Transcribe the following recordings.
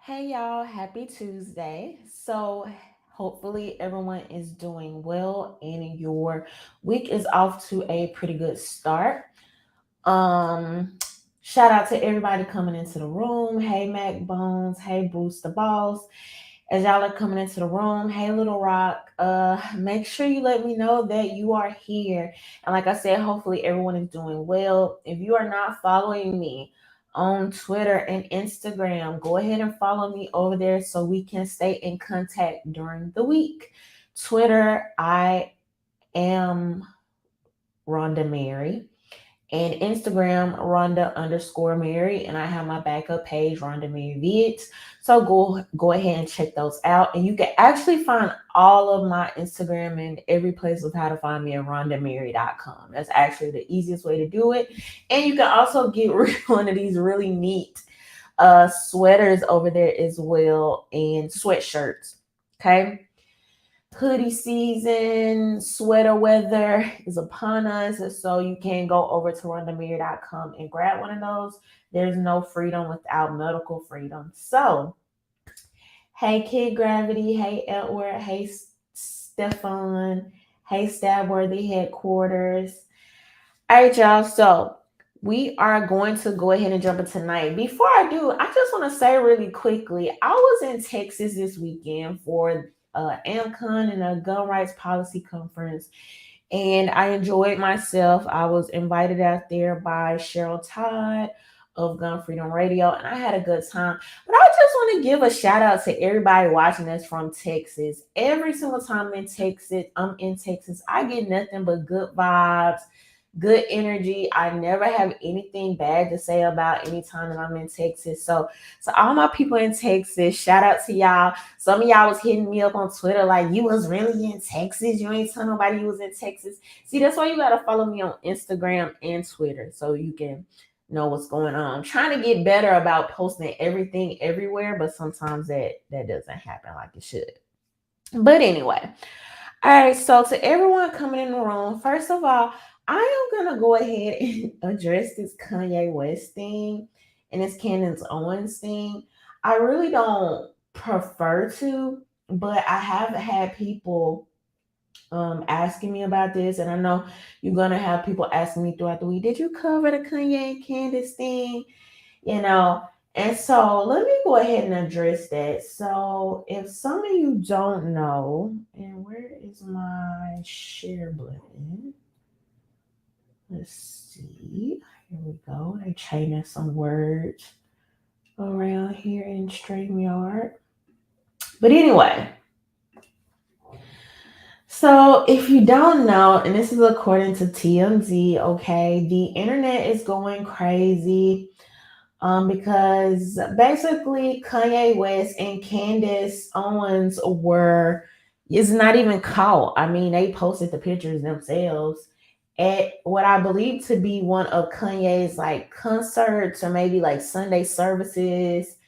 Hey y'all, happy Tuesday. Hopefully everyone is doing well and your week is off to a pretty good start. Um Shout out to everybody coming into the room. Hey Mac Bones, hey Bruce the Boss. As y'all are coming into the room, hey Little Rock, make sure you let me know that you are here. And like I said, hopefully everyone is doing well. If you are not following me on Twitter and Instagram, go ahead and follow me over there so we can stay in contact during the week. Twitter, I am RhondaMary, and Instagram, Rhonda_Mary, and I have my backup page, Rhonda Mary Vids. So go ahead and check those out. And you can actually find all of my Instagram and every place of how to find me at RhondaMary.com. That's actually the easiest way to do it. And you can also get one of these really neat sweaters over there as well, and sweatshirts. Okay. Hoodie season, sweater weather is upon us. So you can go over to RhondaMary.com and grab one of those. There's no freedom without medical freedom. So, hey, Kid Gravity. Hey, Edward. Hey, Stefan. Hey, Stabworthy Headquarters. All right, y'all. So, we are going to go ahead and jump in tonight. Before I do, I just want to say really quickly, I was in Texas this weekend for AMCON and a gun rights policy conference, and I enjoyed myself. I was invited out there by Cheryl Todd of Gun Freedom Radio, and I had a good time. But I just want to give a shout out to everybody watching us from Texas. Every single time I'm in Texas, I get nothing but good vibes, good energy. I never have anything bad to say about any time that I'm in Texas. So all my people in Texas, shout out to y'all. Some of y'all was hitting me up on Twitter like, you was really in Texas. You ain't tell nobody you was in Texas. See, that's why you gotta follow me on Instagram and Twitter so you can know what's going on. I'm trying to get better about posting everything everywhere, but sometimes that doesn't happen like it should. But anyway, all right, so to everyone coming in the room, first of all, I am gonna go ahead and address this Kanye West thing and this Candace Owens thing. I really don't prefer to, but I have had people asking me about this, and I know you're gonna have people asking me throughout the week, did you cover the Kanye and Candace thing? You know, and so let me go ahead and address that. So if some of you don't know, and where is my share button? Let's see. Here we go. They're changing some words around here in StreamYard. But anyway, so if you don't know, and this is according to TMZ, okay, the internet is going crazy because basically Kanye West and Candace Owens is not even caught. I mean, they posted the pictures themselves at what I believe to be one of Kanye's like concerts or maybe like Sunday services,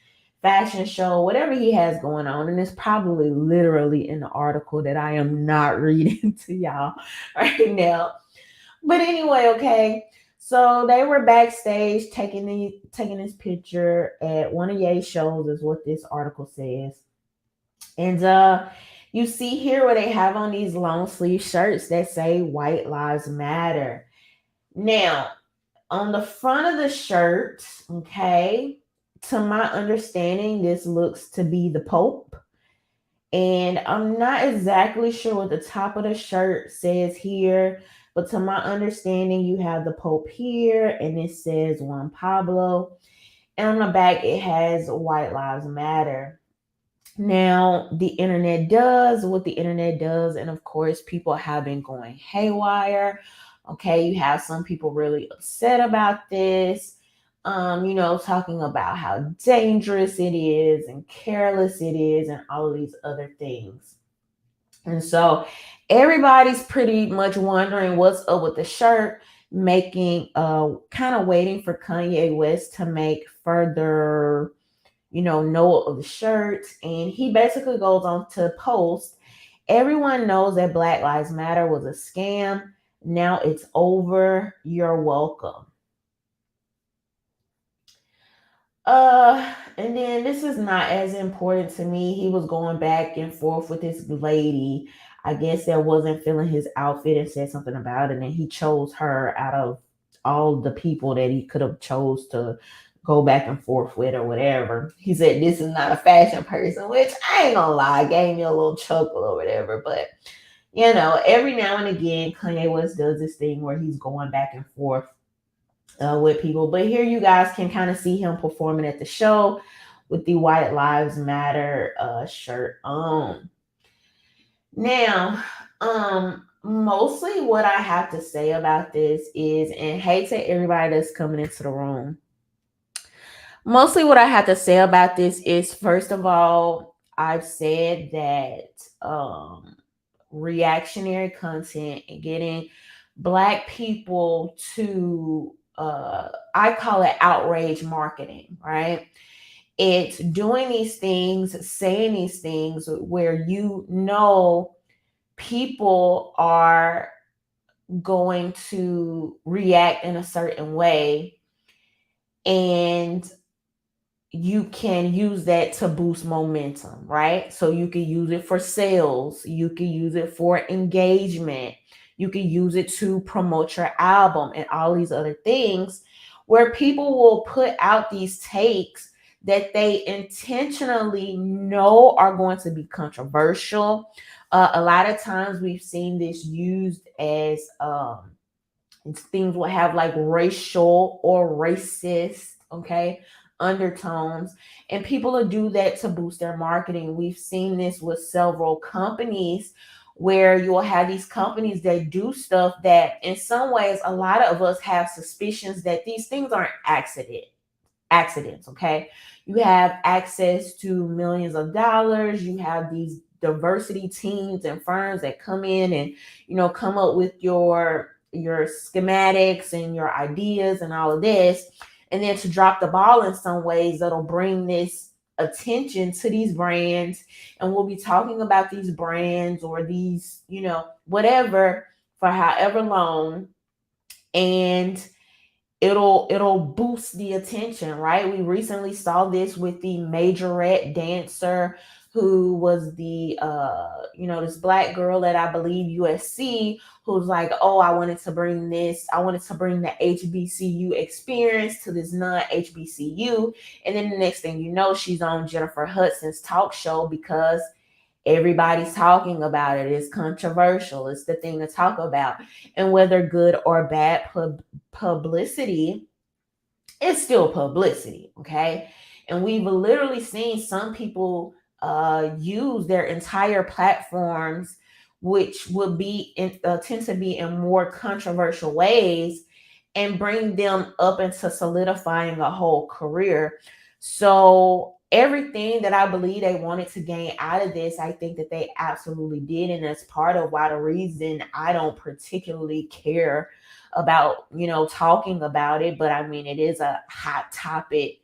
fashion show, whatever he has going on. And it's probably literally in the article that I am not reading to y'all right now. But anyway, okay. So they were backstage taking this picture at one of Ye's shows, is what this article says. And you see here where they have on these long sleeve shirts that say White Lives Matter. Now, on the front of the shirt, okay, to my understanding, this looks to be the Pope. And I'm not exactly sure what the top of the shirt says here, but to my understanding, you have the Pope here, and it says Juan Pablo. And on the back, it has White Lives Matter. Now, the internet does what the internet does, and of course, people have been going haywire. Okay, you have some people really upset about this, talking about how dangerous it is and careless it is, and all of these other things. And so, everybody's pretty much wondering what's up with the shirt, making kind of waiting for Kanye West to make further note of the shirt. And he basically goes on to post, everyone knows that Black Lives Matter was a scam. Now it's over. You're welcome. And then this is not as important to me. He was going back and forth with this lady. I guess that wasn't feeling his outfit and said something about it, and he chose her out of all the people that he could have chose to go back and forth with or whatever. He said this is not a fashion person, which I ain't gonna lie, gave me a little chuckle or whatever. But every now and again, Kanye West does this thing where he's going back and forth with people. But here you guys can kind of see him performing at the show with the White Lives Matter shirt on. Now, mostly what I have to say about this is, and hey to everybody that's coming into the room. Mostly what I have to say about this is, first of all, I've said that reactionary content and getting Black people to I call it outrage marketing, right? It's doing these things, saying these things where people are going to react in a certain way, and you can use that to boost momentum, right? So you can use it for sales, you can use it for engagement, you can use it to promote your album and all these other things, where people will put out these takes that they intentionally know are going to be controversial. A lot of times we've seen this used as things will have like racial or racist, okay, undertones, and people will do that to boost their marketing. We've seen this with several companies where you'll have these companies that do stuff that in some ways a lot of us have suspicions that these things aren't accidents, okay? You have access to millions of dollars, you have these diversity teams and firms that come in and come up with your schematics and your ideas and all of this, and then to drop the ball in some ways that'll bring this attention to these brands, and we'll be talking about these brands or these whatever for however long, and it'll boost the attention, right? We recently saw this with the majorette dancer who was the this Black girl at, I believe, USC, who's like, oh, I wanted to bring the HBCU experience to this non-HBCU, and then the next thing you know, she's on Jennifer Hudson's talk show because everybody's talking about it. It's controversial. It's the thing to talk about. And whether good or bad publicity, it's still publicity, okay? And we've literally seen some people use their entire platforms, which would tend to be in more controversial ways, and bring them up into solidifying a whole career. So everything that I believe they wanted to gain out of this, I think that they absolutely did. And that's part of why the reason I don't particularly care about, talking about it. But I mean, it is a hot topic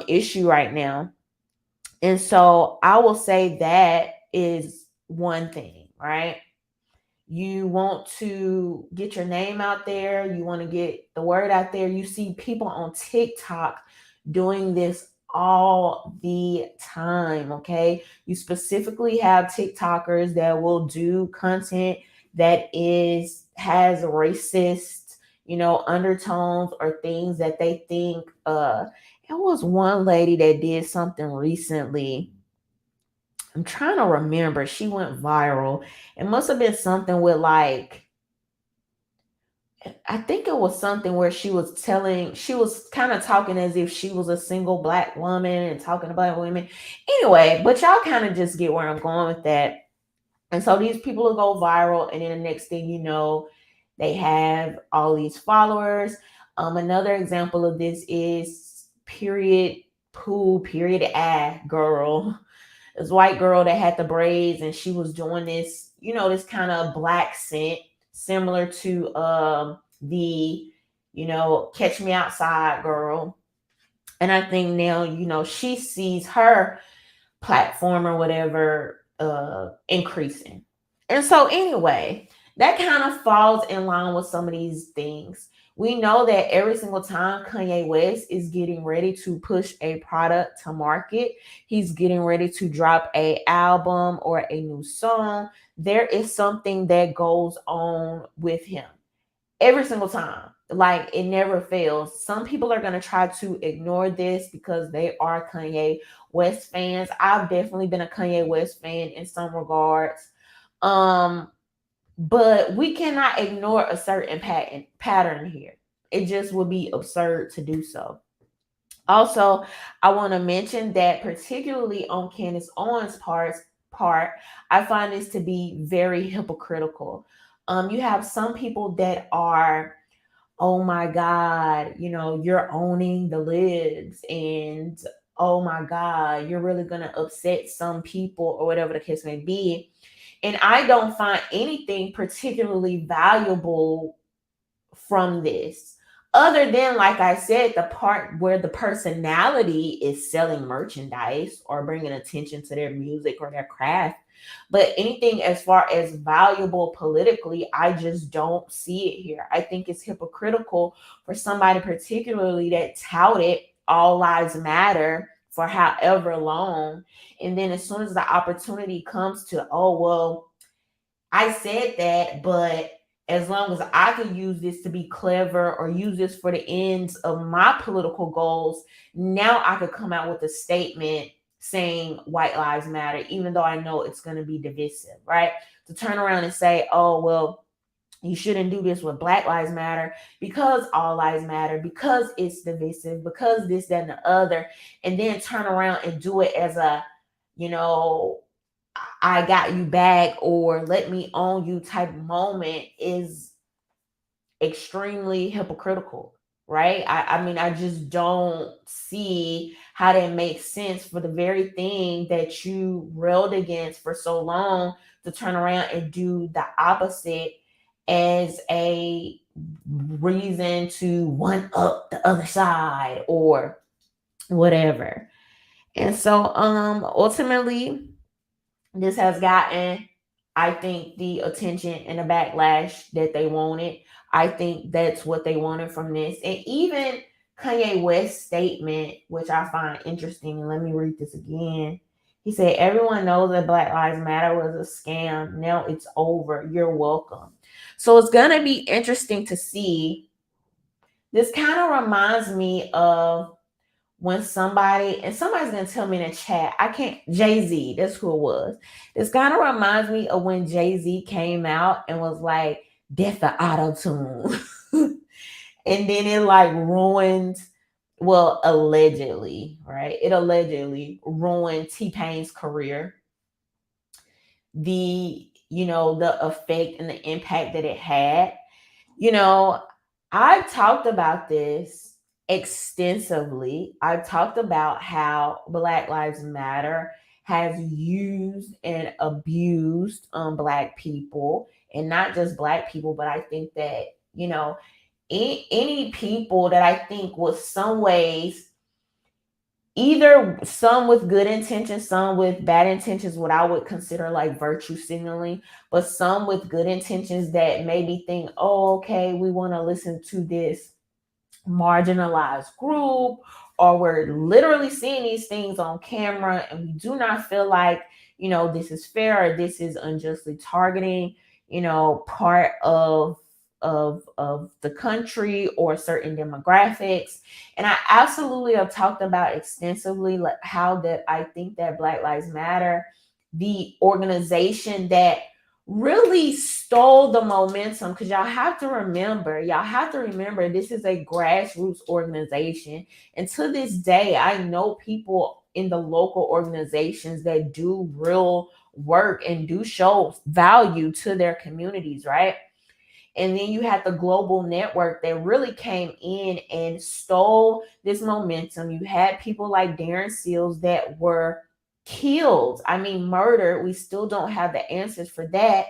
issue right now. And so I will say that is one thing, right? You want to get your name out there. You want to get the word out there. You see people on TikTok doing this all the time, okay? You specifically have TikTokers that will do content that has racist, undertones or things that they think. It was one lady that did something recently. I'm trying to remember. She went viral. It must have been something with I think it was something where she was kind of talking as if she was a single Black woman and talking about women. Anyway, but y'all kind of just get where I'm going with that. And so these people will go viral, and then the next thing you know, they have all these followers. Another example of this is period girl. This white girl that had the braids, and she was doing this, this kind of Black scent, similar to the Catch Me Outside girl. And I think now, she sees her platform or whatever increasing. And so anyway, that kind of falls in line with some of these things We know that every single time Kanye West is getting ready to push a product to market, he's getting ready to drop a album or a new song, there is something that goes on with him every single time. Like, it never fails. Some people are going to try to ignore this because they are Kanye West fans. I've definitely been a Kanye West fan in some regards. But we cannot ignore a certain pattern here. It just would be absurd to do so. Also, I want to mention that particularly on Candace Owens' part, I find this to be very hypocritical. You have some people that are, oh my God, you're owning the libs, and oh my God, you're really gonna upset some people, or whatever the case may be. And I don't find anything particularly valuable from this, other than, like I said, the part where the personality is selling merchandise or bringing attention to their music or their craft. But anything as far as valuable politically, I just don't see it here. I think it's hypocritical for somebody particularly that touted all lives matter for however long, and then as soon as the opportunity comes to, oh well, I said that, but as long as I can use this to be clever or use this for the ends of my political goals, now I could come out with a statement saying white lives matter, even though I know it's going to be divisive, right? To turn around and say, oh, well, you shouldn't do this with Black Lives Matter because all lives matter, because it's divisive, because this, that, and the other, and then turn around and do it as a, you know, I got you back or let me own you type moment is extremely hypocritical, right? I mean, I just don't see how that makes sense for the very thing that you railed against for so long to turn around and do the opposite as a reason to one up the other side or whatever. And so ultimately this has gotten, I think, the attention and the backlash that they wanted. I think that's what they wanted from this. And even Kanye West's statement, which I find interesting, and let me read this again. He said, everyone knows that Black Lives Matter was a scam. Now it's over. You're welcome. So it's going to be interesting to see. This kind of reminds me of when somebody's gonna tell me in the chat, I can't, Jay-Z, that's who it was. This kind of reminds me of when Jay-Z came out and was like, death the auto-tune. And then it like ruined, well, allegedly, right? It allegedly ruined T-Pain's career. The effect and the impact that it had. I've talked about this extensively. I've talked about how Black Lives Matter has used and abused Black people, and not just Black people, but I think that, any people that I think was some ways, either some with good intentions, some with bad intentions, what I would consider like virtue signaling, but some with good intentions that maybe think, oh, okay, we want to listen to this marginalized group, or we're literally seeing these things on camera and we do not feel like, this is fair, or this is unjustly targeting, part of the country or certain demographics. And I absolutely have talked about extensively like how that I think that Black Lives Matter, the organization that really stole the momentum, because y'all have to remember this is a grassroots organization. And to this day, I know people in the local organizations that do real work and do show value to their communities, right? And then you had the global network that really came in and stole this momentum. You had people like Darren Seals that were killed. I mean, murdered. We still don't have the answers for that.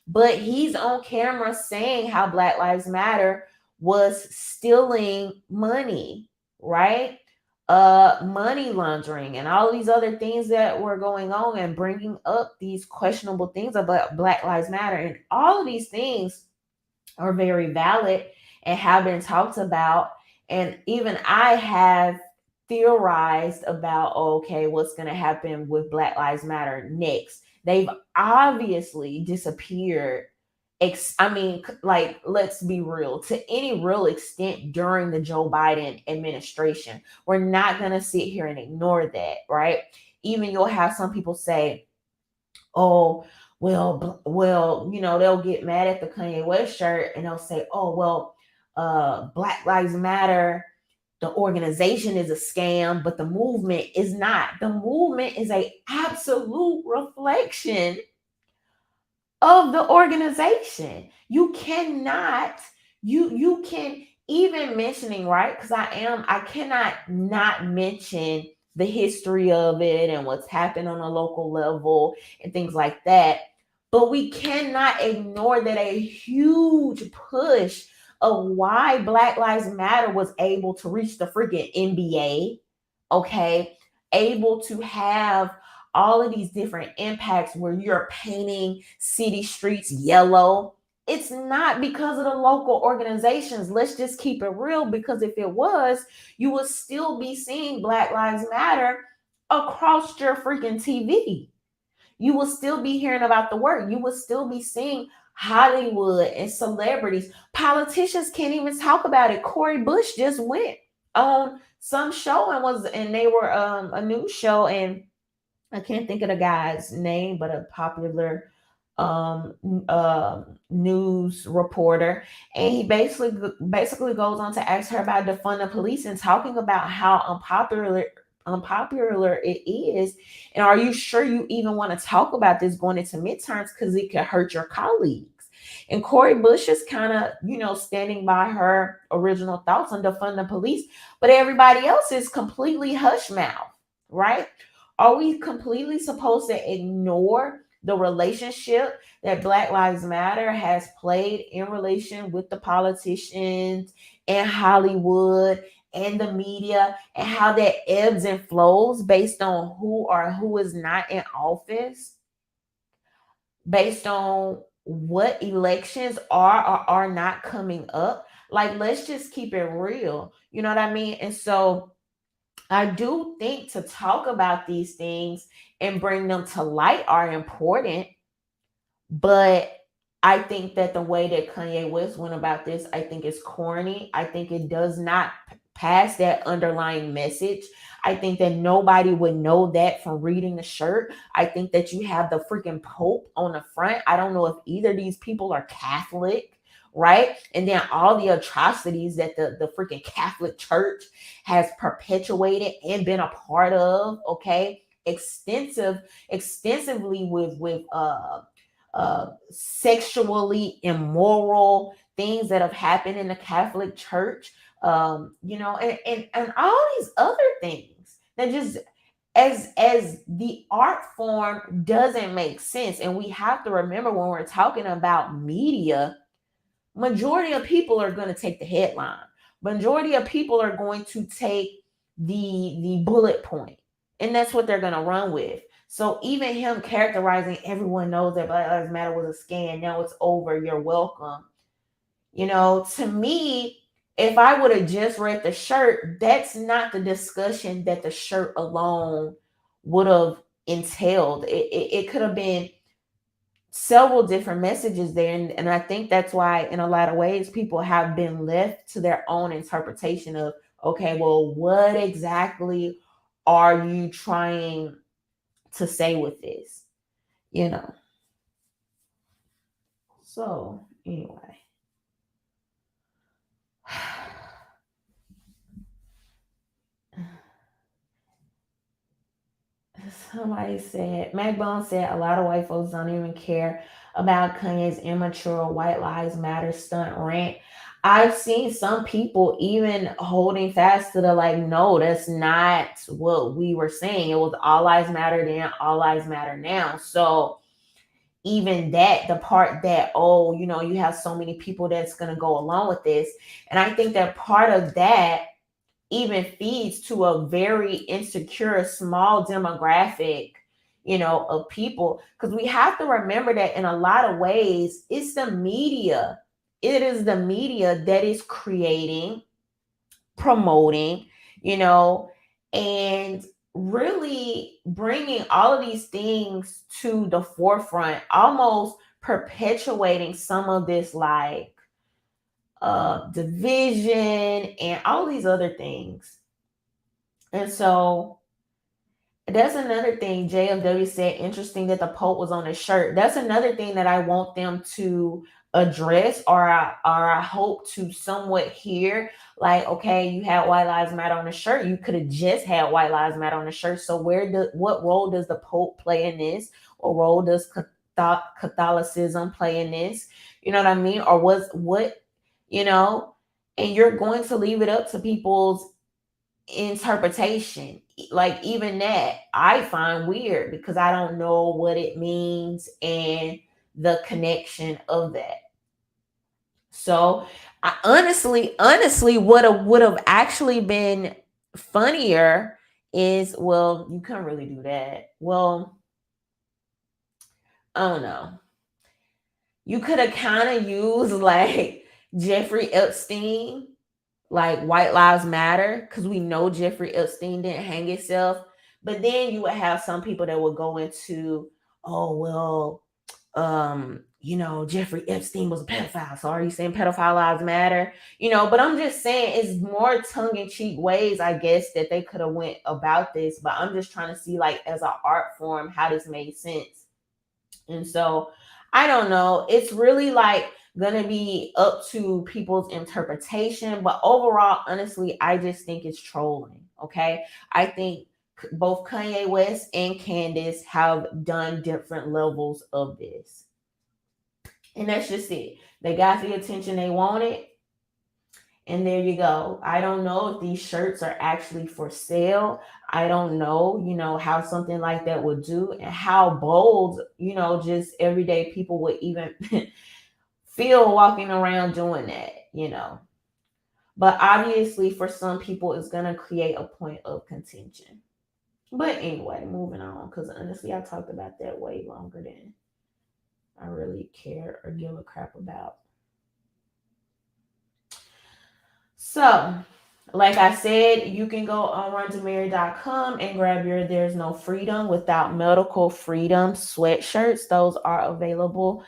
But he's on camera saying how Black Lives Matter was stealing money, right? Money laundering and all these other things that were going on, and bringing up these questionable things about Black Lives Matter. And all of these things are very valid. and have been talked about. And even I have theorized about, okay, what's going to happen with Black Lives Matter next. They've obviously disappeared. I mean, like, let's be real, to any real extent during the Joe Biden administration. We're not going to sit here and ignore that, right? Even you'll have some people say, oh, well, they'll get mad at the Kanye West shirt and they'll say, oh, well, Black Lives Matter, the organization is a scam, but the movement is not. The movement is a absolute reflection of the organization. You cannot, you can, even mentioning, right? Because I cannot not mention the history of it and what's happened on a local level and things like that. But we cannot ignore that a huge push of why Black Lives Matter was able to reach the freaking NBA, okay, able to have all of these different impacts where you're painting city streets yellow. It's not because of the local organizations. Let's just keep it real, because if it was, you would still be seeing Black Lives Matter across your freaking TV. You will still be hearing about the work. You will still be seeing Hollywood and celebrities. Politicians can't even talk about it. Cori Bush just went on some show and they were a news show, and I can't think of the guy's name, but a popular news reporter, and he basically goes on to ask her about defund the police and talking about how unpopular it is, and are you sure you even want to talk about this going into midterms, because it could hurt your colleagues. And Cori Bush is kind of, standing by her original thoughts on defund the police, but everybody else is completely hush mouth, right? Are we completely supposed to ignore the relationship that Black Lives Matter has played in relation with the politicians and Hollywood and the media, and how that ebbs and flows based on who is not in office, based on what elections are or are not coming up? Like, let's just keep it real. You know what I mean? And so I do think to talk about these things and bring them to light are important, but I think that the way that Kanye West went about this, I think is corny. I think it does not pass that underlying message. I think that nobody would know that from reading the shirt. I think that you have the freaking Pope on the front. I don't know if either of these people are Catholic, right? And then all the atrocities that the freaking Catholic Church has perpetuated and been a part of, okay? Extensively with sexually immoral things that have happened in the Catholic Church, and all these other things that just as the art form doesn't make sense. And we have to remember, when we're talking about media, majority of people are going to take the headline. Majority of people are going to take the bullet point, and that's what they're going to run with. So even him characterizing, everyone knows that Black Lives Matter was a scam, now it's over, you're welcome. To me, if I would have just read the shirt, that's not the discussion that the shirt alone would have entailed. It could have been several different messages there. And I think that's why, in a lot of ways, people have been left to their own interpretation of, okay, well, what exactly are you trying to say with this? So anyway. Somebody said, Mac Bone said, a lot of white folks don't even care about Kanye's immature White Lives Matter stunt rant. I've seen some people even holding fast to the, like, no, that's not what we were saying. It was all lives matter then, all lives matter now. So even that, the part that, you have so many people that's going to go along with this. And I think that part of that even feeds to a very insecure, small demographic, of people. Because we have to remember that in a lot of ways, it's the media it is the media that is creating, promoting, you know, and really bringing all of these things to the forefront, almost perpetuating some of this like division and all these other things. And so that's another thing JFW said. Interesting that the Pope was on his shirt. That's another thing that I want them to address, or I hope to somewhat hear. Like, okay, you had White Lives Matter on the shirt. You could have just had White Lives Matter on the shirt. So what role does the Pope play in this? What role does Catholicism play in this? You know what I mean? Or what, you know? And you're going to leave it up to people's interpretation. Like, even that I find weird because I don't know what it means and the connection of that. So I honestly would have actually been funnier is, well, you can't really do that. Well, I don't know. You could have kind of used like Jeffrey Epstein, like White Lives Matter, because we know Jeffrey Epstein didn't hang himself. But then you would have some people that would go into, oh, well, Jeffrey Epstein was a pedophile. So are you saying pedophile lives matter? But I'm just saying it's more tongue-in-cheek ways, I guess, that they could have went about this. But I'm just trying to see, like, as an art form, how this made sense. And so I don't know. It's really like gonna be up to people's interpretation. But overall, honestly, I just think it's trolling. Okay. I think both Kanye West and Candace have done different levels of this. And that's just it. They got the attention they wanted. And there you go. I don't know if these shirts are actually for sale. I don't know, how something like that would do and how bold, just everyday people would even feel walking around doing that. But obviously, for some people, it's going to create a point of contention. But anyway, moving on, because honestly, I talked about that way longer than I really care or give a crap about. So, like I said, you can go on RhondaMary.com and grab your There's No Freedom Without Medical Freedom sweatshirts. Those are available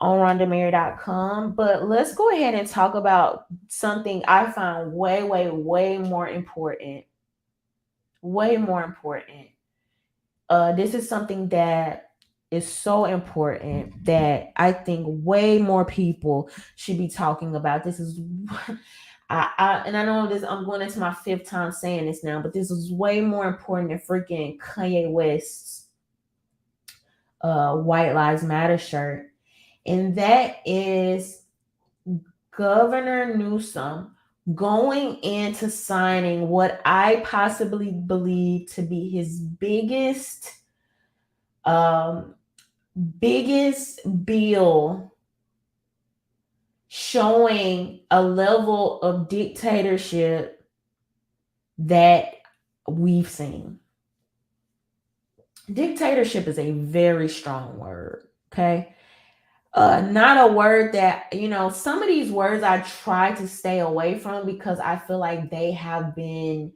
on RhondaMary.com. But let's go ahead and talk about something I found way, way, way more important. Way more important. This is something that is so important that I think way more people should be talking about. This is and I know this, I'm going into my fifth time saying this now, but this is way more important than freaking Kanye West's White Lives Matter shirt. And that is Governor Newsome going into signing what I possibly believe to be his biggest bill, showing a level of dictatorship that we've seen. Dictatorship is a very strong word, okay? Not a word that, some of these words I try to stay away from because I feel like they have been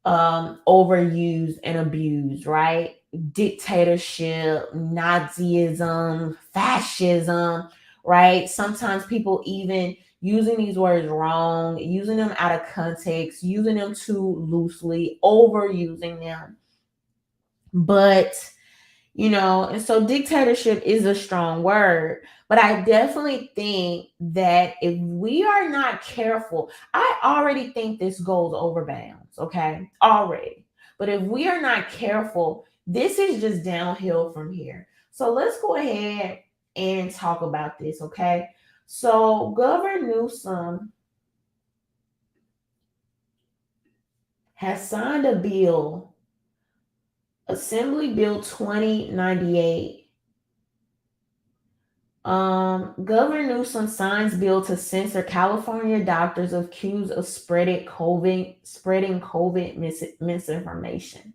overused and abused, right? Dictatorship, Nazism, fascism, right? Sometimes people even using these words wrong, using them out of context, using them too loosely, overusing them. But, and so dictatorship is a strong word, but I definitely think that if we are not careful, I already think this goes over bounds, okay? Already. But if we are not careful, this is just downhill from here. So let's go ahead and talk about this, okay? So Governor Newsome has signed a bill, Assembly Bill 2098. Governor Newsome signs bill to censor California doctors accused of spreading COVID misinformation.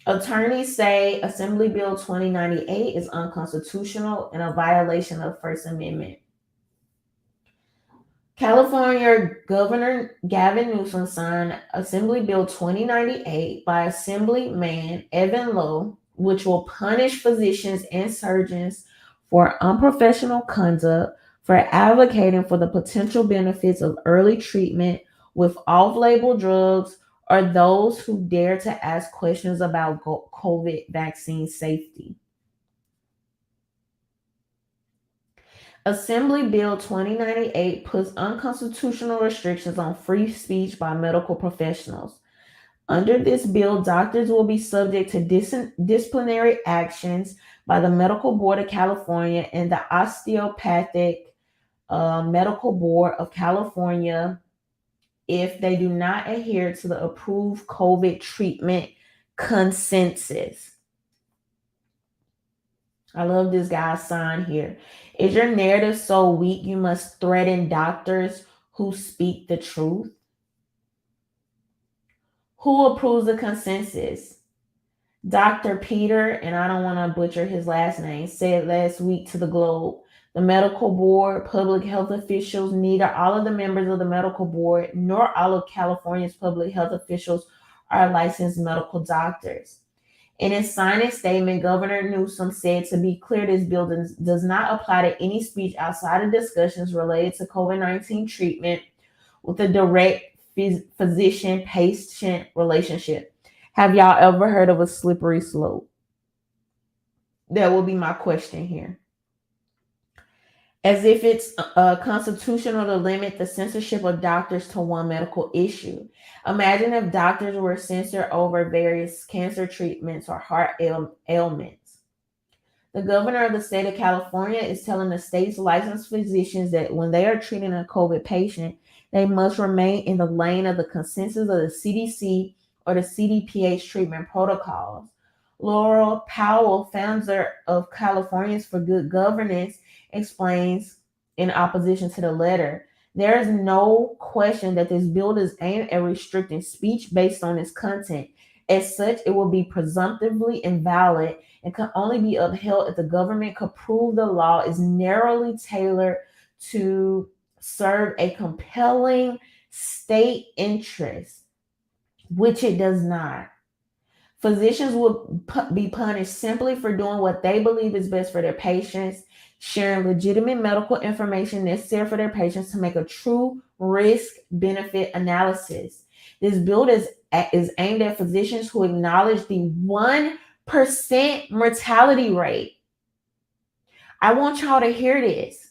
Attorneys say Assembly Bill 2098 is unconstitutional and a violation of First Amendment. California Governor Gavin Newsom signed Assembly Bill 2098 by Assemblyman Evan Lowe, which will punish physicians and surgeons for unprofessional conduct for advocating for the potential benefits of early treatment with off-label drugs or those who dare to ask questions about COVID vaccine safety. Assembly Bill 2098 puts unconstitutional restrictions on free speech by medical professionals. Under this bill, doctors will be subject to disciplinary actions by the Medical Board of California and the Osteopathic Medical Board of California if they do not adhere to the approved COVID treatment consensus. I love this guy's sign here. Is your narrative so weak you must threaten doctors who speak the truth? Who approves the consensus? Dr. Peter, and I don't want to butcher his last name, said last week to the Globe, the medical board, public health officials, neither all of the members of the medical board nor all of California's public health officials are licensed medical doctors. In his signing statement, Governor Newsom said, to be clear, this bill does not apply to any speech outside of discussions related to COVID-19 treatment with a direct physician-patient relationship. Have y'all ever heard of a slippery slope? That will be my question here. As if it's constitutional to limit the censorship of doctors to one medical issue. Imagine if doctors were censored over various cancer treatments or heart ailments. The governor of the state of California is telling the state's licensed physicians that when they are treating a COVID patient, they must remain in the lane of the consensus of the CDC or the CDPH treatment protocols. Laurel Powell, founder of Californians for Good Governance, explains in opposition to the letter, there is no question that this bill is aimed at restricting speech based on its content. As such, it will be presumptively invalid and can only be upheld if the government could prove the law is narrowly tailored to serve a compelling state interest, which it does not. Physicians will be punished simply for doing what they believe is best for their patients, sharing legitimate medical information necessary for their patients to make a true risk-benefit analysis. This bill is aimed at physicians who acknowledge the 1% mortality rate. I want y'all to hear this.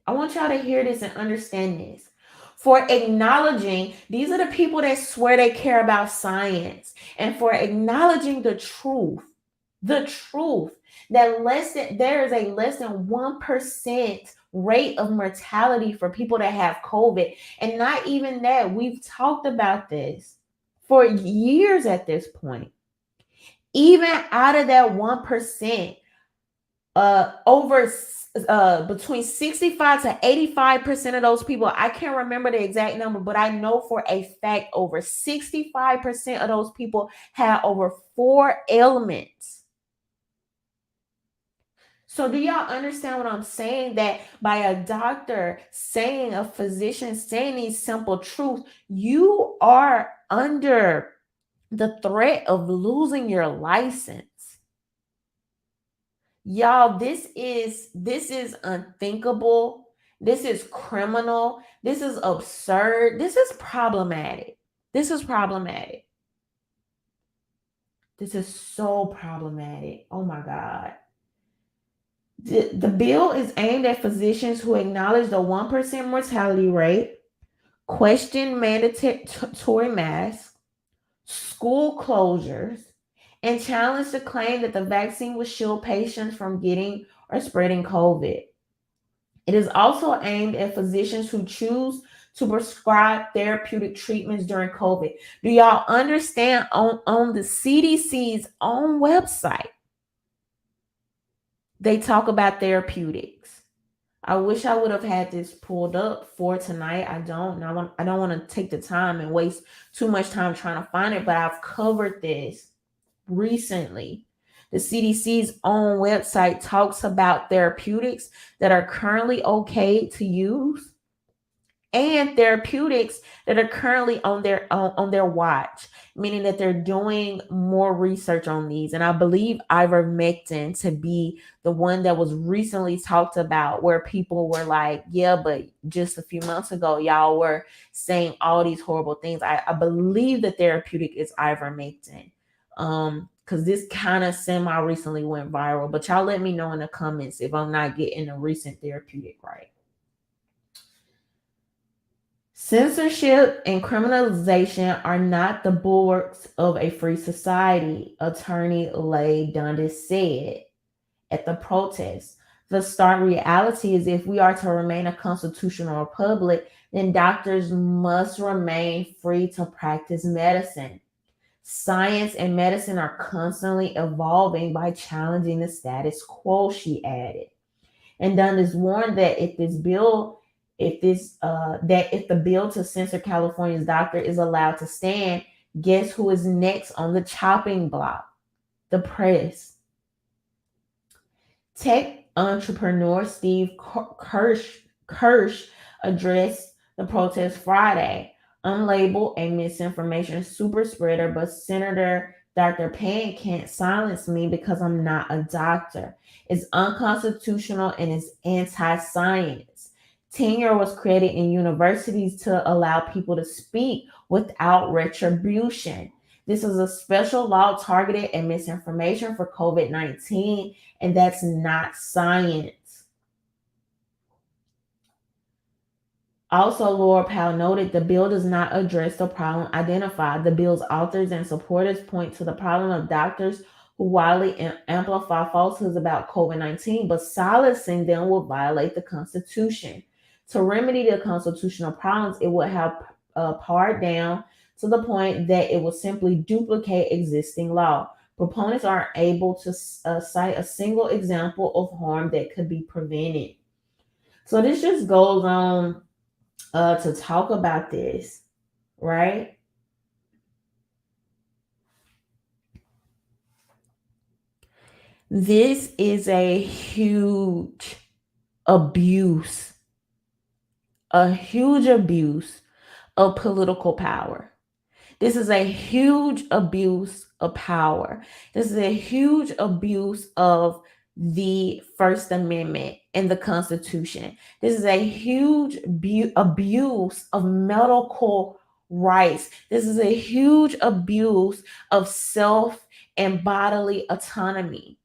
I want y'all to hear this and understand this. For acknowledging, these are the people that swear they care about science, and for acknowledging the truth that there is a less than 1% rate of mortality for people that have COVID. And not even that, we've talked about this for years at this point. Even out of that 1%, between 65 to 85% of those people, I can't remember the exact number, but I know for a fact over 65% of those people had over 4 ailments. So do y'all understand what I'm saying? That by a doctor saying, a physician saying these simple truths, you are under the threat of losing your license. Y'all, this is unthinkable. This is criminal. This is absurd. This is problematic. This is so problematic. Oh my God. The bill is aimed at physicians who acknowledge the 1% mortality rate, question mandatory masks, school closures, and challenge the claim that the vaccine will shield patients from getting or spreading COVID. It is also aimed at physicians who choose to prescribe therapeutic treatments during COVID. Do y'all understand? On the CDC's own website, they talk about therapeutics. I wish I would have had this pulled up for tonight. I don't want to take the time and waste too much time trying to find it, but I've covered this recently. The CDC's own website talks about therapeutics that are currently okay to use and therapeutics that are currently on their watch, meaning that they're doing more research on these. And I believe ivermectin to be the one that was recently talked about, where people were like, yeah, but just a few months ago y'all were saying all these horrible things. I believe the therapeutic is ivermectin, because this kind of semi recently went viral, but y'all let me know in the comments if I'm not getting a recent therapeutic right. Censorship and criminalization are not the bulwarks of a free society, Attorney Lay Dundas said at the protest. The stark reality is if we are to remain a constitutional republic, then doctors must remain free to practice medicine. Science and medicine are constantly evolving by challenging the status quo, she added. And Dundas warned that if the bill to censor California's doctor is allowed to stand, guess who is next on the chopping block? The press. Tech entrepreneur Steve Kirsch addressed the protest Friday. Unlabeled a misinformation super spreader, but Senator Dr. Pan can't silence me because I'm not a doctor. It's unconstitutional and it's anti-science. Tenure was created in universities to allow people to speak without retribution. This is a special law targeted at misinformation for COVID-19, and that's not science. Also, Laura Powell noted the bill does not address the problem identified. The bill's authors and supporters point to the problem of doctors who widely amplify falsehoods about COVID-19, but silencing them will violate the Constitution. To remedy the constitutional problems, it would have pared down to the point that it will simply duplicate existing law. Proponents aren't able to cite a single example of harm that could be prevented. So this just goes on to talk about this, right? This is a huge abuse of political power. This is a huge abuse of power. This is a huge abuse of the First Amendment and the Constitution. This is a huge abuse of medical rights. This is a huge abuse of self and bodily autonomy.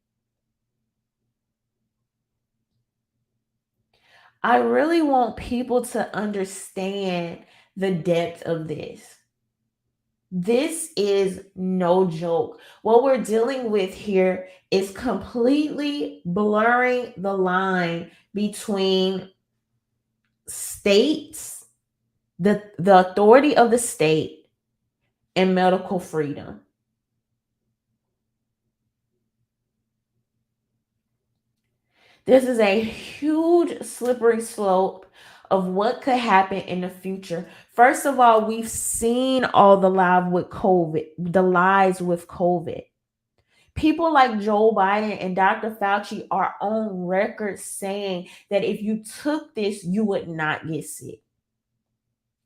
I really want people to understand the depth of this. This is no joke. What we're dealing with here is completely blurring the line between states, the authority of the state, and medical freedom. This is a huge slippery slope of what could happen in the future. First of all, we've seen all the lies with COVID. People like Joe Biden and Dr. Fauci are on record saying that if you took this, you would not get sick.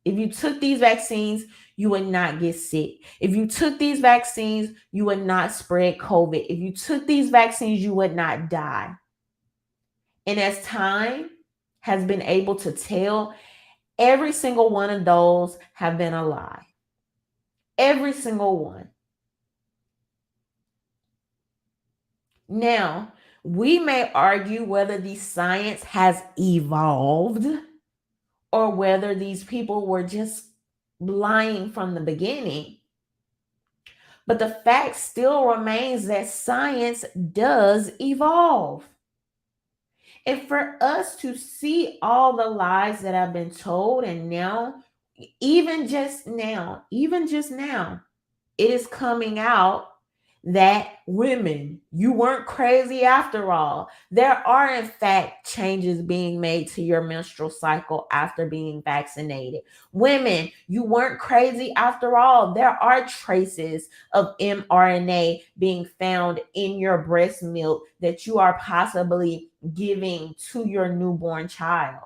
If you took these vaccines, you would not get sick. If you took these vaccines, you would not spread COVID. If you took these vaccines, you would not die. And as time has been able to tell, every single one of those have been a lie. Every single one. Now, we may argue whether the science has evolved or whether these people were just lying from the beginning. But the fact still remains that science does evolve. And for us to see all the lies that have been told, and now, even just now, it is coming out that women, you weren't crazy after all. There are, in fact, changes being made to your menstrual cycle after being vaccinated. Women, you weren't crazy after all. There are traces of mRNA being found in your breast milk that you are possibly giving to your newborn child.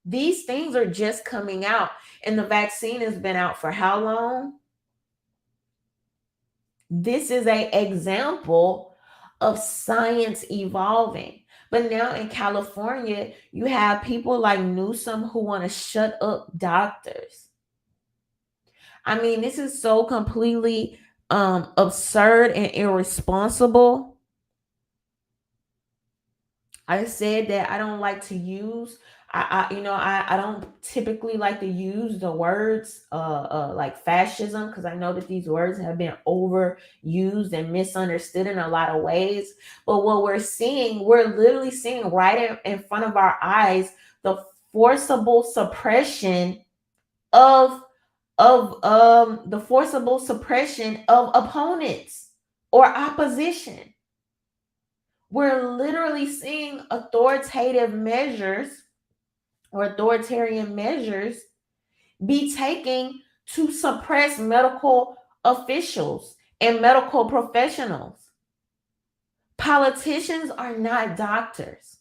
These things are just coming out, and the vaccine has been out for how long? This is an example of science evolving. But now in California, you have people like Newsome who want to shut up doctors. I mean, this is so completely absurd and irresponsible. I said that I don't like to use I don't typically like to use the words like fascism, because I know that these words have been overused and misunderstood in a lot of ways. But what we're literally seeing right in front of our eyes the forcible suppression of the forcible suppression of opponents or opposition. We're literally seeing authoritarian measures be taken to suppress medical officials and medical professionals. Politicians are not doctors.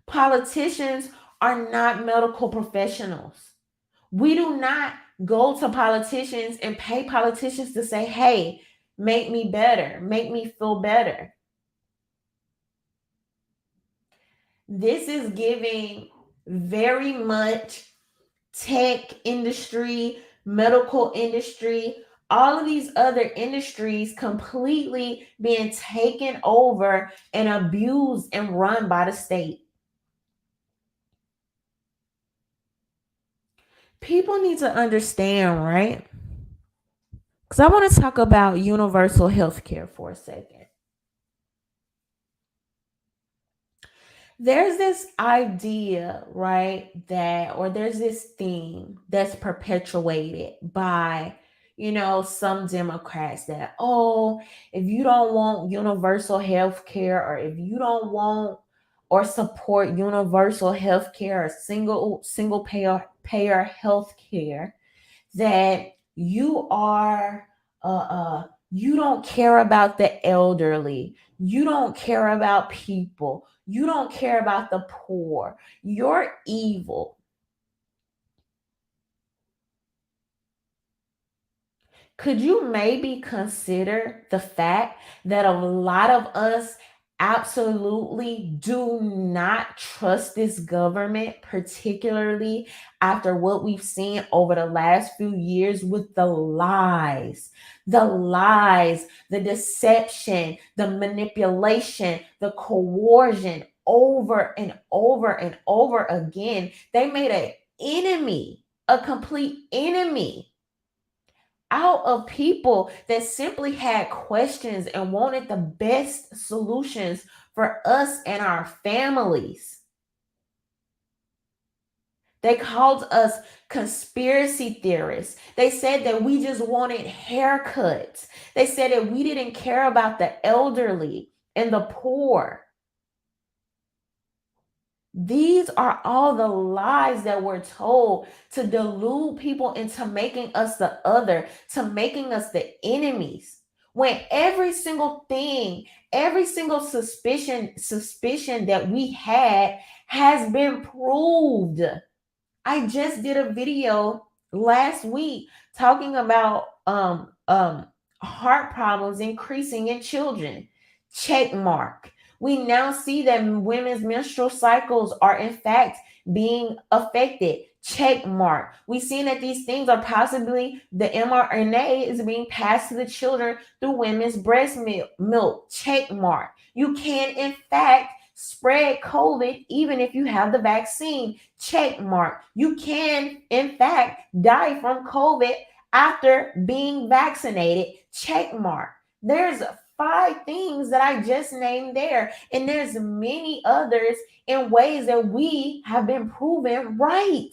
Politicians are not medical professionals. We do not go to politicians and pay politicians to say, hey, make me better, make me feel better. This is giving very much tech industry, medical industry, all of these other industries completely being taken over and abused and run by the state. People need to understand, right? Because I want to talk about universal health care for a second. There's this idea, right, or there's this theme that's perpetuated by, some Democrats that, oh, if you don't want universal health care, or if you don't want or support universal health care or single payer health care, that you don't care about the elderly, you don't care about people, you don't care about the poor, you're evil. Could you maybe consider the fact that a lot of us absolutely do not trust this government, particularly after what we've seen over the last few years with the lies, the deception, the manipulation, the coercion over and over and over again? They made an enemy, a complete enemy out of people that simply had questions and wanted the best solutions for us and our families. They called us conspiracy theorists. They said that we just wanted haircuts. They said that we didn't care about the elderly and the poor. These are all the lies that we're told to delude people into making us the other, to making us the enemies. When every single thing, every single suspicion that we had has been proved. I just did a video last week talking about heart problems increasing in children. Check mark. We now see that women's menstrual cycles are in fact being affected. Check mark. We've seen that these things are possibly, the mRNA is being passed to the children through women's breast milk. Check mark. You can in fact spread COVID even if you have the vaccine. Check mark. You can in fact die from COVID after being vaccinated. Check mark. There's 5 things that I just named there, and there's many others in ways that we have been proven right.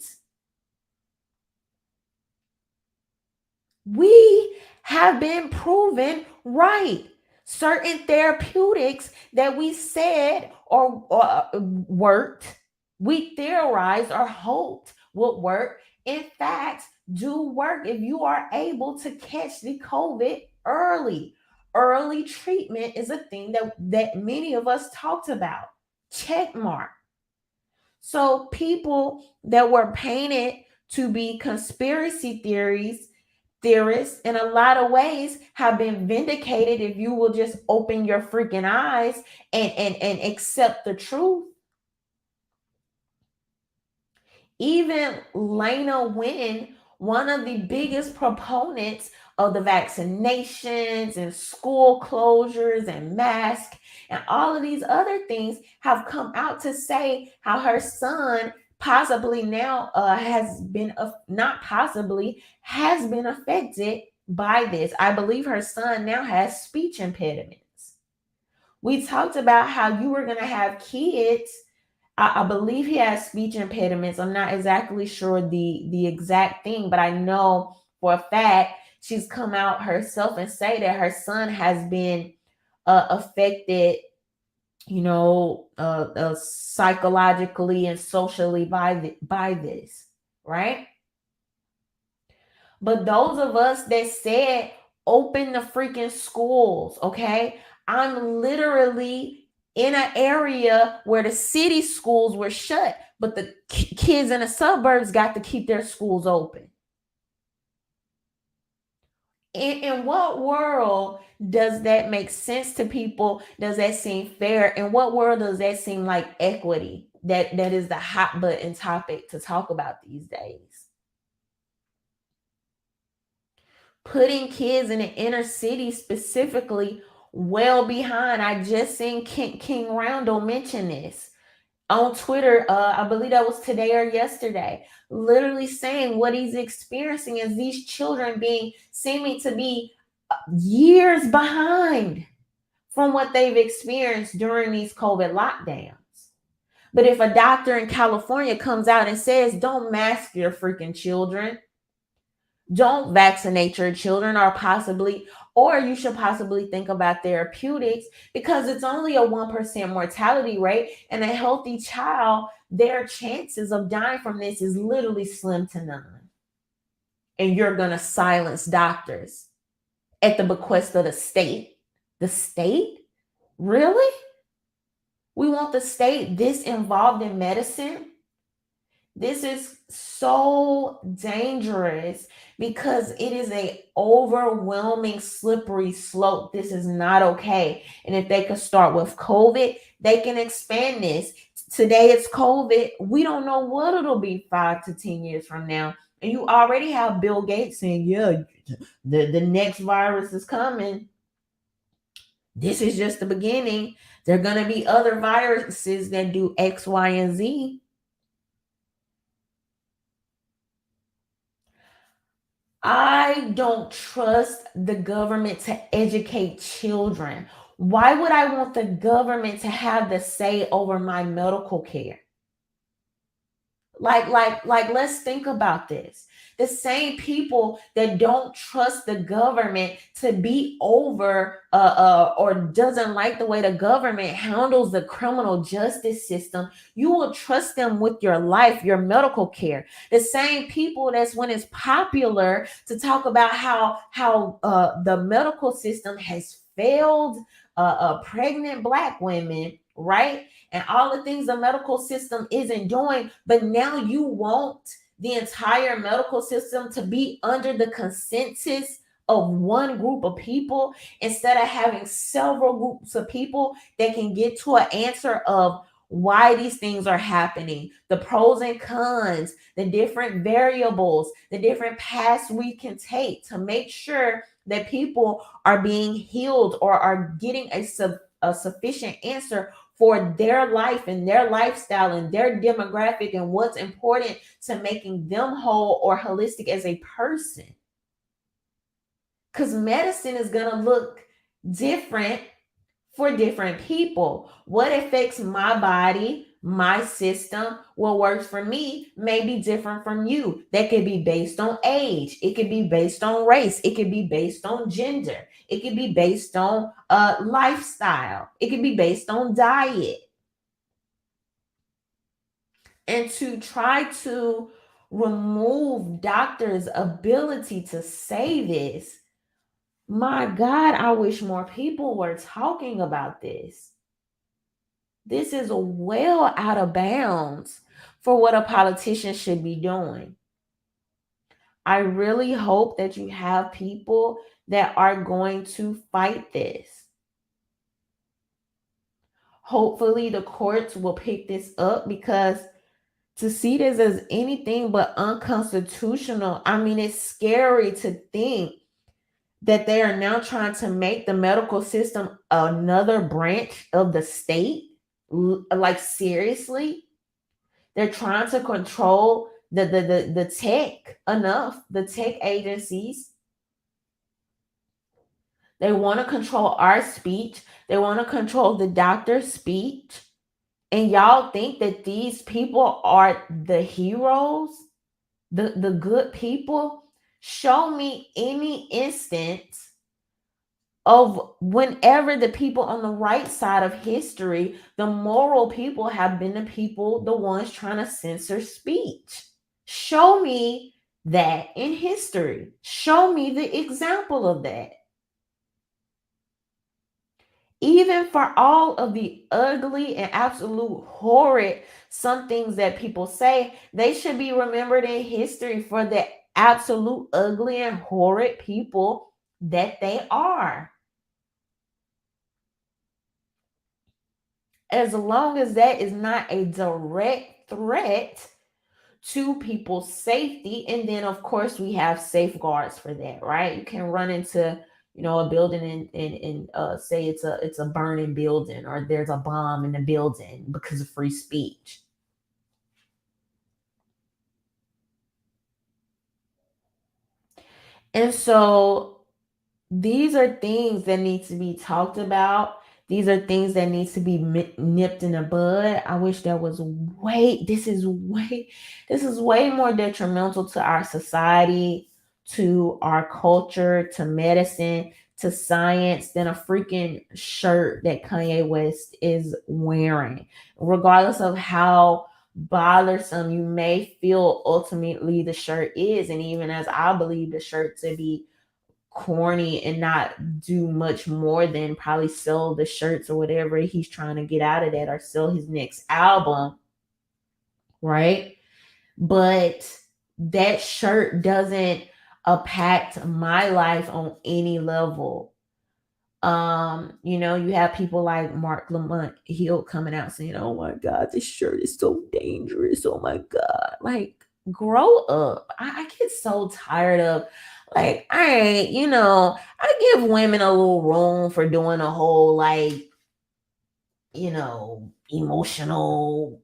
We have been proven right. Certain therapeutics that we said or worked, we theorized or hoped would work, in fact, do work if you are able to catch the COVID early. Early treatment is a thing that many of us talked about. Check mark. So people that were painted to be conspiracy theorists in a lot of ways have been vindicated if you will just open your freaking eyes and accept the truth. Even Lena Wynn, one of the biggest proponents of the vaccinations and school closures and masks and all of these other things, have come out to say how her son possibly now has been not possibly has been affected by this. I believe her son now has speech impediments. We talked about how you were going to have kids. I believe he has speech impediments. I'm not exactly sure the exact thing, but I know for a fact she's come out herself and say that her son has been affected, psychologically and socially by this, right? But those of us that said open the freaking schools, okay? I'm literally in an area where the city schools were shut, but the kids in the suburbs got to keep their schools open. In what world does that make sense to people? Does that seem fair? In what world does that seem like equity? That is the hot button topic to talk about these days. Putting kids in the inner city specifically well behind. I just seen King Roundel mention this on Twitter. I believe that was today or yesterday, literally saying what he's experiencing is these children seeming to be years behind from what they've experienced during these COVID lockdowns. But if a doctor in California comes out and says, don't mask your freaking children, don't vaccinate your children, or you should possibly think about therapeutics, because it's only a 1% mortality rate, and a healthy child, their chances of dying from this is literally slim to none. And you're going to silence doctors at the bequest of the state. The state? Really? We want the state this involved in medicine? This is so dangerous because it is an overwhelming slippery slope. This is not okay. And if they could start with COVID, they can expand this. Today it's COVID. We don't know what it'll be 5 to 10 years from now. And you already have Bill Gates saying, yeah, the next virus is coming. This is just the beginning. There are going to be other viruses that do X, Y, and Z. I don't trust the government to educate children. Why would I want the government to have the say over my medical care? Like, let's think about this. The same people that don't trust the government to be over or doesn't like the way the government handles the criminal justice system, you will trust them with your life, your medical care. The same people that's when it's popular to talk about how the medical system has failed pregnant Black women, right? And all the things the medical system isn't doing, but now you want the entire medical system to be under the consensus of one group of people instead of having several groups of people that can get to an answer of why these things are happening, the pros and cons, the different variables, the different paths we can take to make sure that people are being healed or are getting a sufficient answer for their life and their lifestyle and their demographic and what's important to making them whole or holistic as a person. Because medicine is going to look different for different people. What affects my body My system, what works for me, may be different from you. That could be based on age. It could be based on race. It could be based on gender. It could be based on lifestyle. It could be based on diet. And to try to remove doctors' ability to say this, my God, I wish more people were talking about this. This is well out of bounds for what a politician should be doing. I really hope that you have people that are going to fight this. Hopefully, the courts will pick this up, because to see this as anything but unconstitutional, I mean, it's scary to think that they are now trying to make the medical system another branch of the state. Like, seriously, they're trying to control the tech enough, the tech agencies. They want to control our speech. They want to control the doctor's speech. And y'all think that these people are the heroes, the good people? Show me any instance of whenever the people on the right side of history, the moral people, have been the people, the ones trying to censor speech. Show me that in history. Show me the example of that. Even for all of the ugly and absolute horrid some things that people say, they should be remembered in history for the absolute ugly and horrid people that they are. As long as that is not a direct threat to people's safety. And then, of course, we have safeguards for that, right? You can run into, a building and say it's a burning building, or there's a bomb in the building because of free speech. And so these are things that need to be talked about. These are things that need to be nipped in the bud. I wish there was this is way more detrimental to our society, to our culture, to medicine, to science than a freaking shirt that Kanye West is wearing. Regardless of how bothersome you may feel ultimately the shirt is, and even as I believe the shirt to be corny and not do much more than probably sell the shirts or whatever he's trying to get out of that, or sell his next album, right? But that shirt doesn't impact my life on any level. You have people like Mark Lamont Hill coming out saying, "Oh my God, this shirt is so dangerous. Oh my God." Like, grow up. I get so tired of, like, I give women a little room for doing a whole, like, emotional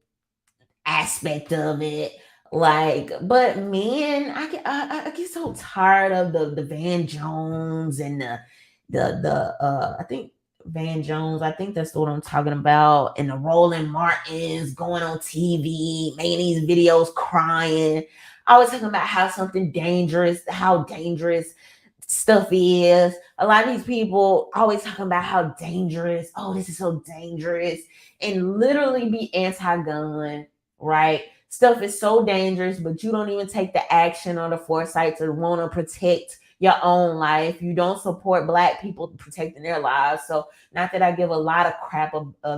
aspect of it. Like, but men, I get so tired of the Van Jones and the I think Van Jones, I think that's what I'm talking about, and the Roland Martins going on TV, making these videos crying. I was talking about how dangerous stuff is. A lot of these people always talking about how dangerous, oh, this is so dangerous, and literally be anti-gun, right? Stuff is so dangerous, but you don't even take the action or the foresight to want to protect your own life. You don't support Black people protecting their lives. So, not that I give a lot of crap,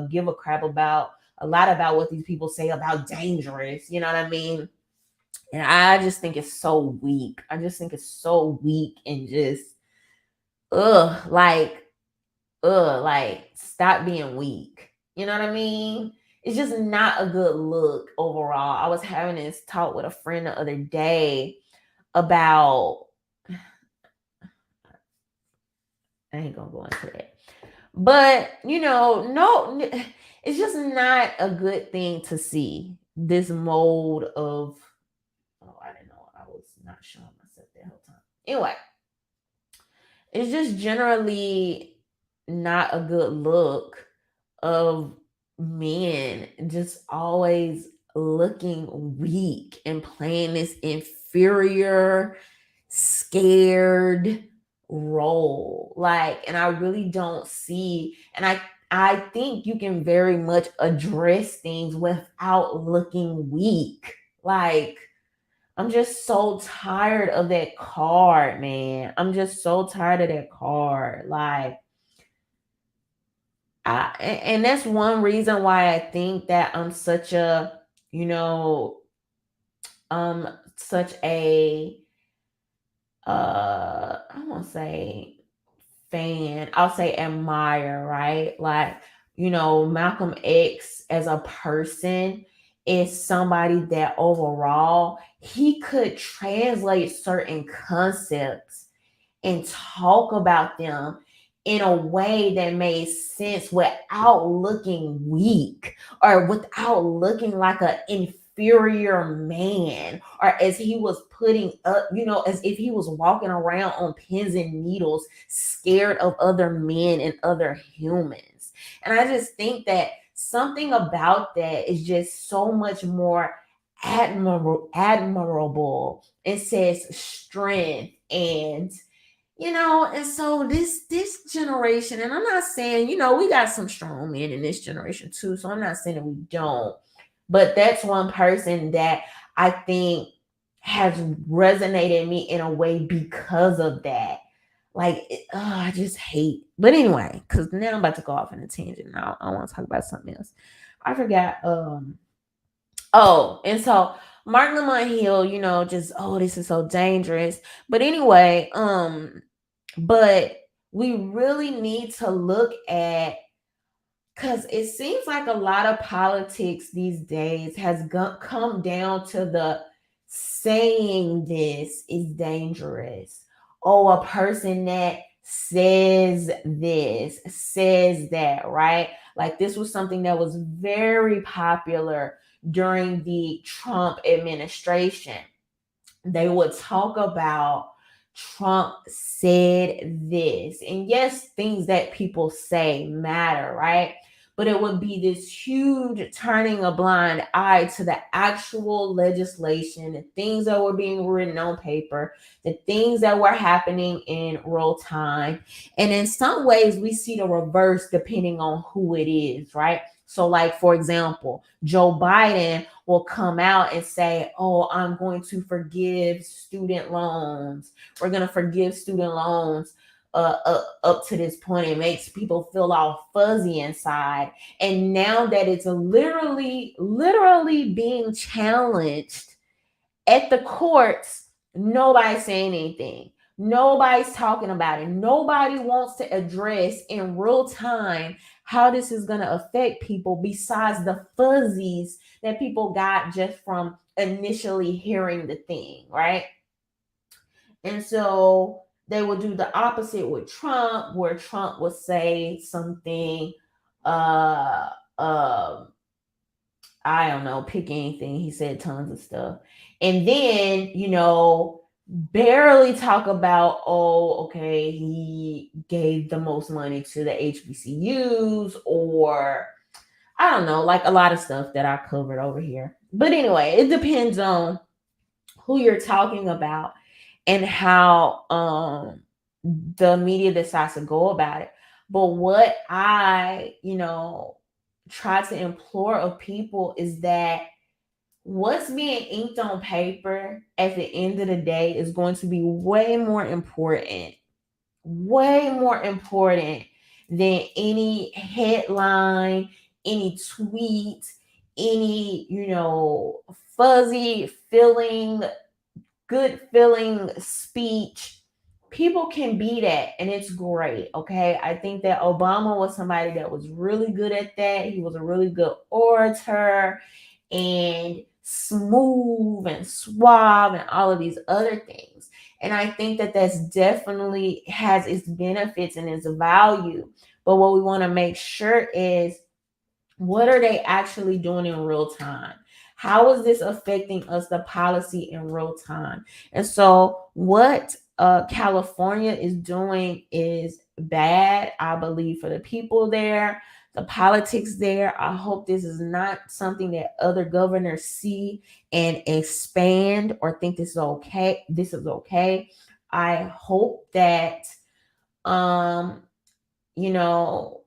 give a crap about a lot about what these people say about dangerous. You know what I mean? And I just think it's so weak. I just think it's so weak and just like stop being weak. You know what I mean? It's just not a good look overall. I was having this talk with a friend the other day about, I ain't gonna go into that. But no, it's just not a good thing to see this mode of, oh, I didn't know, I was not showing myself that whole time. Anyway, it's just generally not a good look of men just always looking weak and playing this inferior, scared role. Like, and I really don't see, and I think you can very much address things without looking weak. Like, I'm just so tired of that card, man. I'm just so tired of that card. Like, and that's one reason why I think that I'm such a, you know, such a I won't say fan, I'll say admire, right? Like, Malcolm X as a person is somebody that overall he could translate certain concepts and talk about them in a way that made sense without looking weak or without looking like an inferior man, or as he was putting up, as if he was walking around on pins and needles, scared of other men and other humans. And I just think that something about that is just so much more admirable. It says strength, and so this generation, and I'm not saying, we got some strong men in this generation too, so I'm not saying that we don't, but that's one person that I think has resonated me in a way because of that. Like, I just hate, but anyway, because now I'm about to go off on a tangent. Now I want to talk about something else. I forgot. Oh, and so Mark Lamont Hill, just, this is so dangerous. But anyway, but we really need to look at, because it seems like a lot of politics these days has come down to the saying this is dangerous. Oh, a person that says this, says that, right? Like, this was something that was very popular during the Trump administration. They would talk about Trump said this. And yes, things that people say matter, right? But it would be this huge turning a blind eye to the actual legislation, the things that were being written on paper, the things that were happening in real time. And in some ways, we see the reverse depending on who it is, right? So, like, for example, Joe Biden will come out and say, oh, I'm going to forgive student loans. We're going to forgive student loans up to this point. It makes people feel all fuzzy inside. And now that it's literally being challenged at the courts, nobody's saying anything. Nobody's talking about it. Nobody wants to address in real time how this is going to affect people besides the fuzzies that people got just from initially hearing the thing, right? And so they will do the opposite with Trump, where Trump will say something, uh, uh, I don't know, pick anything. He said tons of stuff. And then, barely talk about, oh, okay, he gave the most money to the HBCUs, or I don't know, like a lot of stuff that I covered over here. But anyway, it depends on who you're talking about and how the media decides to go about it. But what I, try to implore of people is that what's being inked on paper at the end of the day is going to be way more important than any headline, any tweet, any, fuzzy feeling, good feeling speech. People can be that, and it's great. Okay. I think that Obama was somebody that was really good at that. He was a really good orator and smooth and suave and all of these other things. And I think that that's definitely has its benefits and its value. But what we want to make sure is, what are they actually doing in real time? How is this affecting us, the policy, in real time? And so what California is doing is bad, I believe, for the people there. the politics there. I hope this is not something that other governors see and expand or think this is okay. This is okay. I hope that um you know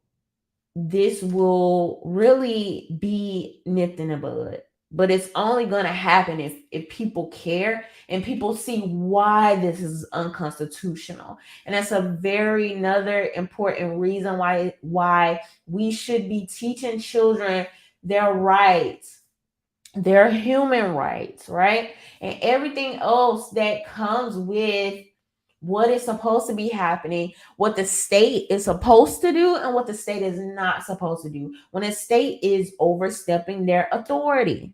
this will really be nipped in the bud. But it's only going to happen if people care and people see why this is unconstitutional. And that's a very another important reason why we should be teaching children their rights, their human rights, right? And everything else that comes with what is supposed to be happening, what the state is supposed to do, and what the state is not supposed to do. When a state is overstepping their authority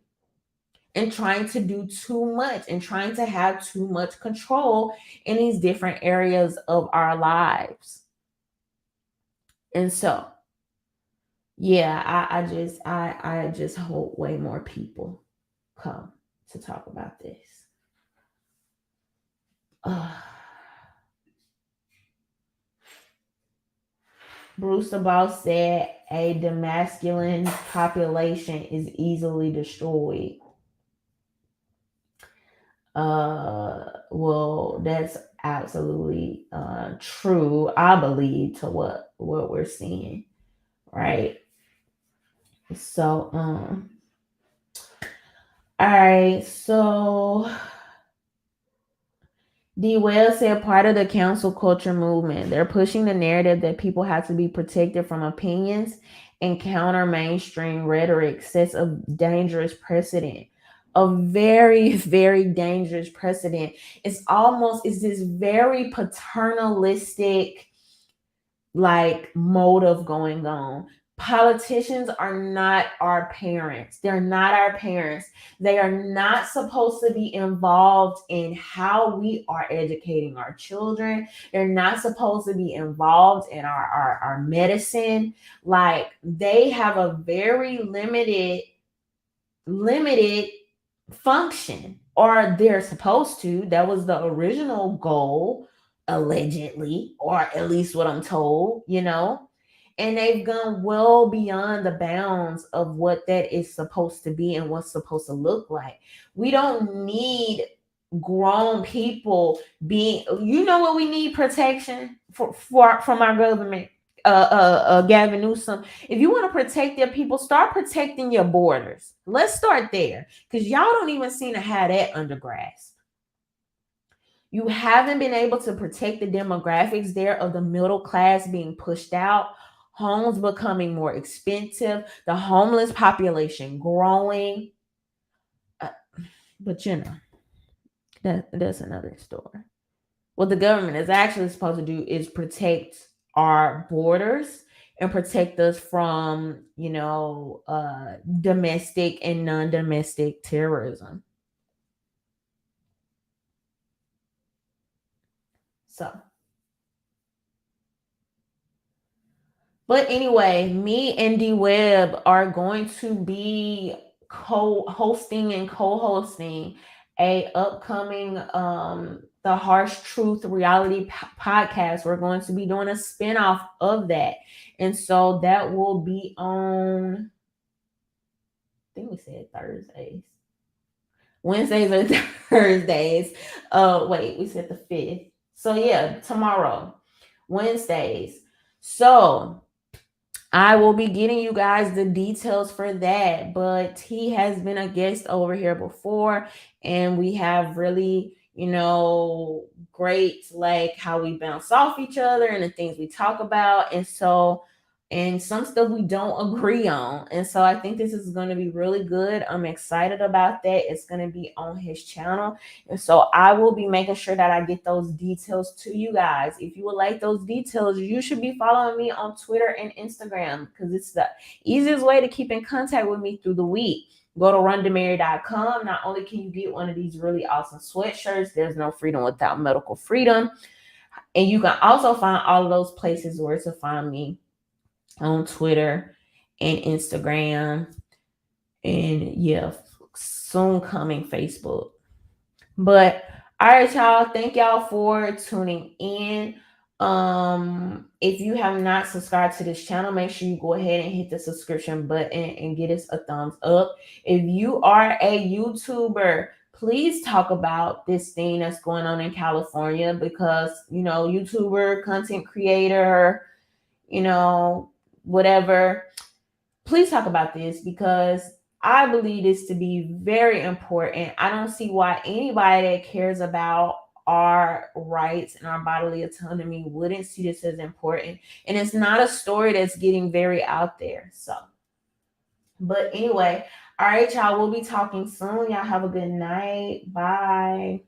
and trying to do too much and trying to have too much control in these different areas of our lives. And so, yeah, I just hope way more people come to talk about this. Bruce the Boss said a demasculine population is easily destroyed. Well, that's absolutely true, I believe, to what we're seeing, right? So all right, so D. Wells said part of the council culture movement, they're pushing the narrative that people have to be protected from opinions and counter mainstream rhetoric sets a dangerous precedent. A very, very dangerous precedent. It's this very paternalistic like motive going on. Politicians are not our parents. They're not our parents. They are not supposed to be involved in how we are educating our children. They're not supposed to be involved in our medicine. Like they have a very limited function, or they're supposed to. That was the original goal, allegedly, or at least what I'm told, and they've gone well beyond the bounds of what that is supposed to be and what's supposed to look like. We don't need grown people being, what we need protection for from our government. Gavin Newsome, if you want to protect your people, start protecting your borders. Let's start there, because y'all don't even seem to have that under grasp. You haven't been able to protect the demographics there of the middle class being pushed out, homes becoming more expensive, the homeless population growing. But that's another story. What the government is actually supposed to do is protect our borders and protect us from, domestic and non-domestic terrorism. So, but anyway, me and D Web are going to be co-hosting and co-hosting a upcoming the Harsh Truth reality podcast. We're going to be doing a spinoff of that, and so that will be on, I think we said Thursdays, Wednesdays or Thursdays. Wait, we said the 5th. So yeah, tomorrow, Wednesdays. So I will be getting you guys the details for that, but he has been a guest over here before, and we have really, great, like how we bounce off each other and the things we talk about. And some stuff we don't agree on. And so I think this is going to be really good. I'm excited about that. It's going to be on his channel. And so I will be making sure that I get those details to you guys. If you would like those details, you should be following me on Twitter and Instagram, because it's the easiest way to keep in contact with me through the week. Go to RhondaMary.com. Not only can you get one of these really awesome sweatshirts, there's no freedom without medical freedom. And you can also find all of those places where to find me on Twitter and Instagram, and yeah, soon coming Facebook. But all right, y'all, thank y'all for tuning in. If you have not subscribed to this channel, make sure you go ahead and hit the subscription button and get us a thumbs up. If you are a YouTuber, please talk about this thing that's going on in California, because YouTuber, content creator, whatever, please talk about this, because I believe this to be very important. I don't see why anybody that cares about our rights and our bodily autonomy wouldn't see this as important. And it's not a story that's getting very out there. So, but anyway, all right, y'all, we'll be talking soon. Y'all have a good night. Bye.